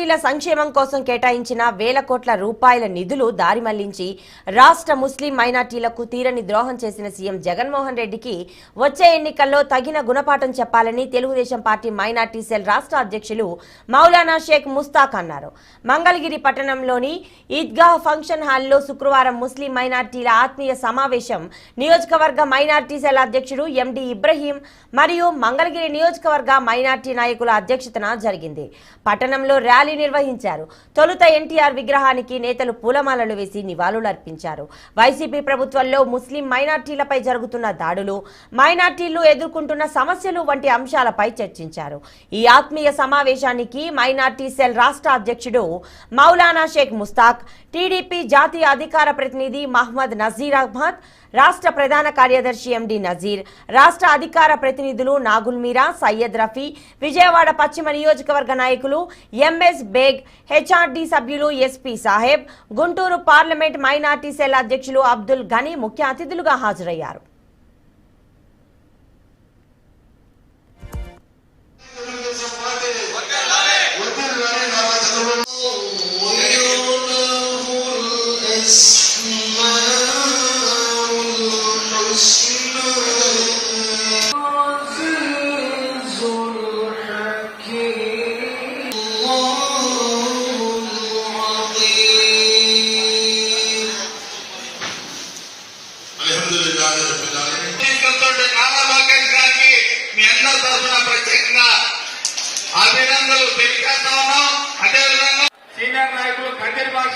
మైనార్టీల సంక్షేమం కోసం కేటాయించిన వేల కోట్ల రూపాయల నిధులు దారి మళ్లించి రాష్ట్ర ముస్లిం మైనార్టీలకు తీరని ద్రోహం చేసిన సీఎం జగన్మోహన్ రెడ్డికి వచ్చే ఎన్నికల్లో తగిన గుణపాఠం చెప్పాలని తెలుగుదేశం పార్టీ మైనార్టీ సెల్ రాష్ట్ర అధ్యక్షులు మౌలానా షేక్ ముస్తాక్ అన్నారు. మంగళగిరి పట్టణంలోని ఈద్గాహ్ ఫంక్షన్ హాల్లో శుక్రవారం ముస్లిం మైనార్టీల ఆత్మీయ సమావేశం నియోజకవర్గ మైనార్టీ సెల్ అధ్యక్షుడు ఎండి ఇబ్రహీం మరియు మంగళగిరి నియోజకవర్గ మైనార్టీ నాయకుల అధ్యక్షతన జరిగింది. పట్టణంలో ర్యాలీ నిర్వహించారు. తొలుత ఎన్టీఆర్ విగ్రహానికి నేతలు పూలమాలలు వేసి నివాళులర్పించారు. వైసీపీ ప్రభుత్వంలో ముస్లిం మైనార్టీలపై జరుగుతున్న దాడులు, మైనార్టీలు ఎదుర్కొంటున్న సమస్యలు వంటి అంశాలపై చర్చించారు. ఈ ఆత్మీయ సమావేశానికి మైనార్టీ సెల్ రాష్ట్ర అధ్యక్షుడు మౌలానా షేక్ ముస్తాక్, టీడీపీ జాతీయ అధికార ప్రతినిధి మహ్మద్ నజీర్ అహ్మద్, రాష్ట్ర ప్రధాన కార్యదర్శి ఎండి నజీర్, రాష్ట్ర అధికార ప్రతినిధులు నాగుల్ మీరా, సయ్యద్ రఫీ, విజయవాడ పశ్చిమ నియోజకవర్గ నాయకులు ఎంఎస్ బేగ్, హెచ్ఆర్డీ సభ్యులు SP Saheb, Guntur parliament minority cell అధ్యక్షులు అబ్దుల్ గనీ ముఖ్య అతిథులుగా హాజరయ్యారు. అభినందనలు తెలియజేస్తా ఉన్నాం. అదేవిధంగా సీనియర్ నాయకులు కందిరి భాష